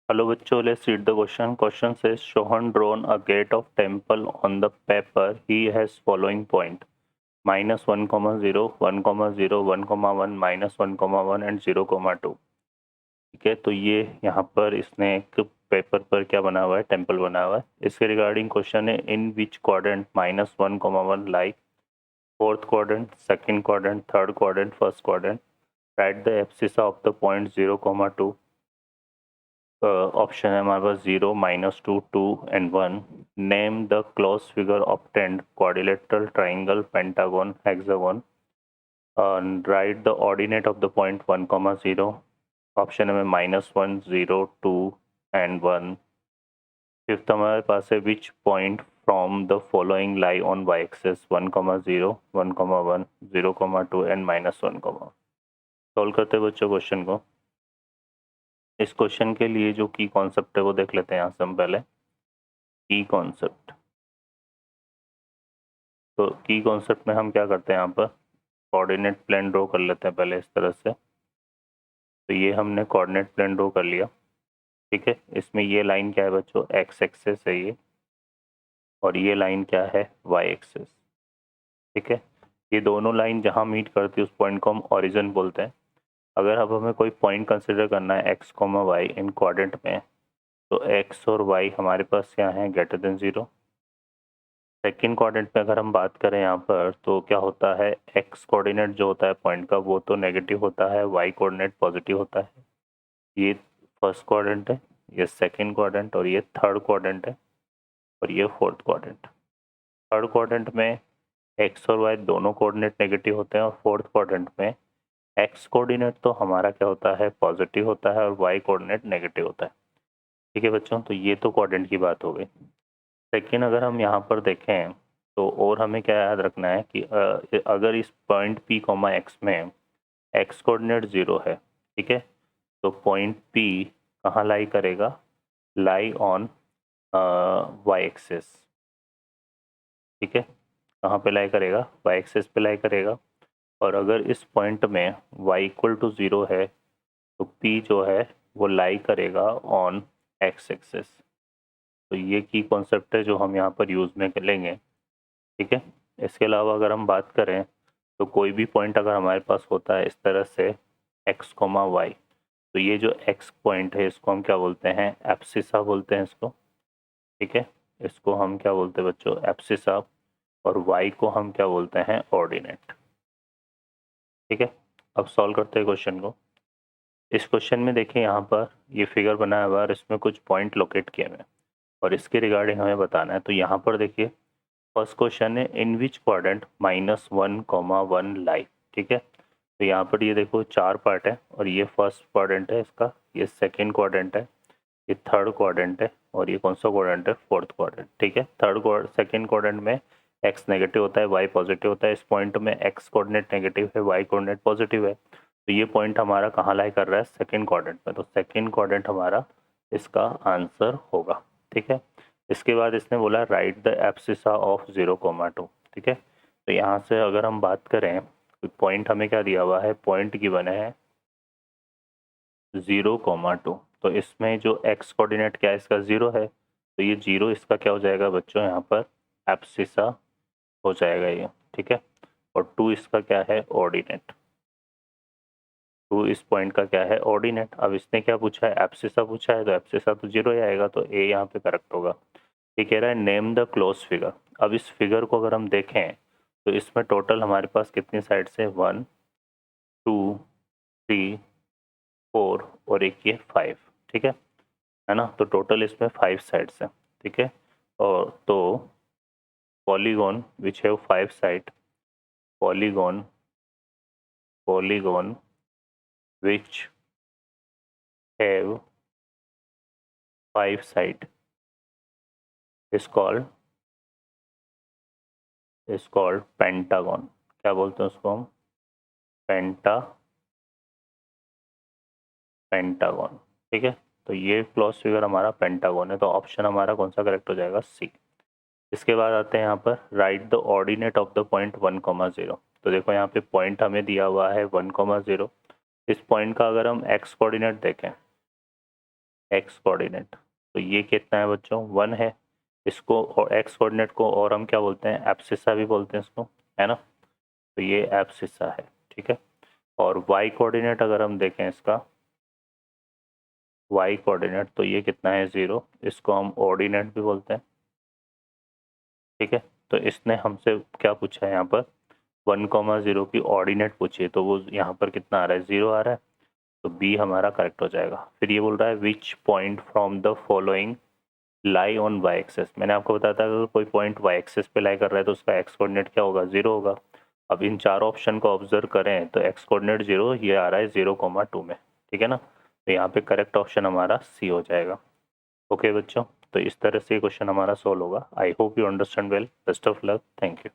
Hello bachcho, let's read the question. Question says Shohan drawn a gate of temple on the paper. He has following point -1, 0, 1, 0, 1, 1, -1, 1 and 0, 2. ठीक है, तो ये यहाँ पर इसने एक पेपर पर क्या बना हुआ है, टेम्पल बना हुआ है. इसके रिगार्डिंग क्वेश्चन है in which quadrant -1, 1 lie, fourth quadrant, second quadrant, third quadrant, first quadrant. Write the abscissa of the point 0, 2. Option है हमारे पास 0, -2, 2 and 1. Name the close figure obtained quadrilateral triangle pentagon hexagon. Write the ordinate of the point 1, 0. Option है -1, 0, 2 and 1. Fifth हमारे पास है which point from the following lie on y axis 1, 0, 1, 1, 0, 2 and -1. Solve करते हैं बच्चों क्वेश्चन को. इस question के लिए जो की कॉन्सेप्ट है वो देख लेते हैं यहाँ से हम पहले. की कॉन्सेप्ट, तो की कॉन्सेप्ट में हम क्या करते हैं, यहाँ पर कोऑर्डिनेट प्लेन ड्रॉ कर लेते हैं पहले इस तरह से. तो ये हमने कोऑर्डिनेट प्लेन ड्रॉ कर लिया. ठीक है, इसमें ये लाइन क्या है बच्चों, एक्स एक्सेस है ये, और ये लाइन क्या है, वाई एक्सेस. ठीक है, ये दोनों लाइन जहाँ मीट करती है उस पॉइंट को हम ओरिजिन बोलते हैं. अगर अब हमें कोई पॉइंट कंसिडर करना है एक्स, वाई इन कोऑर्डिनेट में, तो एक्स और वाई हमारे पास क्या है, ग्रेटर देन 0. सेकेंड कोऑर्डिनेट में अगर हम बात करें यहाँ पर, तो क्या होता है, एक्स कोऑर्डिनेट जो होता है पॉइंट का वो तो नेगेटिव होता है, वाई कोऑर्डिनेट पॉजिटिव होता है. ये फर्स्ट कोऑर्डिनेट है, ये सेकंड कोऑर्डिनेट, और ये थर्ड कोऑर्डिनेट है, और ये फोर्थ कोऑर्डिनेट. थर्ड कोऑर्डिनेट में एक्स और वाई दोनों कोऑर्डिनेट नेगेटिव होते हैं, और फोर्थ कोऑर्डिनेट में एक्स कोऑर्डिनेट तो हमारा क्या होता है, पॉजिटिव होता है, और वाई कोऑर्डिनेट नेगेटिव होता है. ठीक है बच्चों, तो ये तो कोऑर्डिनेट की बात हो गई. सेकेंड अगर हम यहाँ पर देखें तो और हमें क्या याद रखना है कि अगर इस पॉइंट पी कॉमा एक्स में एक्स कोऑर्डिनेट 0 है, ठीक है, तो पॉइंट पी कहाँ लाई करेगा, लाई ऑन वाई एक्सेस. ठीक है, कहाँ पे लाई करेगा, वाई एक्सेस पे लाई करेगा. और अगर इस पॉइंट में y इक्वल टू 0 है तो p जो है वो लाई करेगा ऑन x एक्सेस. तो ये की कॉन्सेप्ट है जो हम यहाँ पर यूज़ में लेंगे. ठीक है, इसके अलावा अगर हम बात करें तो कोई भी पॉइंट अगर हमारे पास होता है इस तरह से x, y, तो ये जो x पॉइंट है इसको हम क्या बोलते हैं, एब्सिसा बोलते हैं इसको. ठीक है, इसको हम क्या बोलते हैं बच्चों, एब्सिसा. और y को हम क्या बोलते हैं, ऑर्डिनेट. ठीक है, अब सॉल्व करते हैं क्वेश्चन को. इस क्वेश्चन में देखिए यहाँ पर ये फिगर बनाया हुआ है और इसमें कुछ पॉइंट लोकेट किए हुए हैं और इसके रिगार्डिंग हमें बताना है. तो यहाँ पर देखिए फर्स्ट क्वेश्चन है इन विच क्वाड्रेंट -1, 1 लाई. ठीक है, तो यहाँ पर ये देखो 4 पार्ट है और ये फर्स्ट क्वाड्रेंट है इसका, ये सेकंड क्वाड्रेंट है, ये थर्ड क्वाड्रेंट है, और ये कौन सा क्वाड्रेंट है, फोर्थ क्वाड्रेंट. ठीक है, सेकंड क्वाड्रेंट में एक्स नेगेटिव होता है, वाई पॉजिटिव होता है. इस पॉइंट में एक्स कोऑर्डिनेट नेगेटिव है, वाई कोऑर्डिनेट पॉजिटिव है. तो ये पॉइंट हमारा कहाँ लाई कर रहा है, सेकंड क्वाड्रेंट में. तो सेकंड क्वाड्रेंट हमारा इसका आंसर होगा. ठीक है, इसके बाद इसने बोला राइट द एब्सिसा ऑफ 0, 2. ठीक है, तो यहाँ से अगर हम बात करें तो पॉइंट हमें क्या दिया हुआ है, पॉइंट गिवन है 0, 2. तो इसमें जो एक्स कोऑर्डिनेट क्या है इसका 0 है, तो ये 0 इसका क्या हो जाएगा बच्चों, यहाँ पर एब्सिसा हो जाएगा ये. ठीक है, और 2 इसका क्या है, ऑर्डिनेट. 2 इस पॉइंट का क्या है, ऑर्डिनेट. अब इसने क्या पूछा है, एब्सिसा पूछा है, तो एब्सिसा तो 0 ही आएगा, तो ए यहाँ पे करेक्ट होगा. ये कह रहा है नेम द क्लोज फिगर. अब इस फिगर को अगर हम देखें तो इसमें टोटल हमारे पास कितनी साइड से, 1, 2, 3, 4 और एक ये 5. ठीक है ना, तो टोटल इसमें 5 साइड्स हैं. ठीक है, और तो polygon which have 5 side, polygon which have 5 side is called pentagon. क्या बोलते हैं उसको हम, पेंटागन. ठीक है, तो ये क्लोज फिगर हमारा पेंटागन है, तो ऑप्शन हमारा कौन सा करेक्ट हो जाएगा, सी. इसके बाद आते हैं यहाँ पर right the ordinate of the point 1, 0. तो देखो यहाँ पे पॉइंट हमें दिया हुआ है 1, 0. इस पॉइंट का अगर हम एक्स कोऑर्डिनेट देखें एक्स कोऑर्डिनेट, तो ये कितना है बच्चों 1 है। इसको और एक्स कोऑर्डिनेट को और हम क्या बोलते हैं, एब्सिसा भी बोलते हैं इसको, है ना, तो ये एब्सिसा है, ठीक है। और वाई कोऑर्डिनेट अगर हम देखें इसका, वाई कोऑर्डिनेट तो ये कितना है 0, इसको हम ऑर्डिनेट भी बोलते हैं, ठीक है। तो इसने हमसे क्या पूछा है यहाँ पर 1,0 की ऑर्डिनेट पूछी है, तो वो यहाँ पर कितना आ रहा है 0 आ रहा है, तो बी हमारा करेक्ट हो जाएगा। फिर ये बोल रहा है which point from the following lie on y axis, मैंने आपको बताया था अगर कोई पॉइंट वाई एक्सेस पे लाई कर रहा है तो उसका एक्स कोऑर्डिनेट क्या होगा 0 होगा। अब इन चारों ऑप्शन को ऑब्जर्व करें तो एक्स कोऑर्डिनेट 0, ये आ रहा है 0,2 में, ठीक है ना, तो यहाँ पे करेक्ट ऑप्शन हमारा सी हो जाएगा। ओके बच्चों, तो इस तरह से क्वेश्चन हमारा सोल्व होगा। I hope you understand well, best of luck, thank you.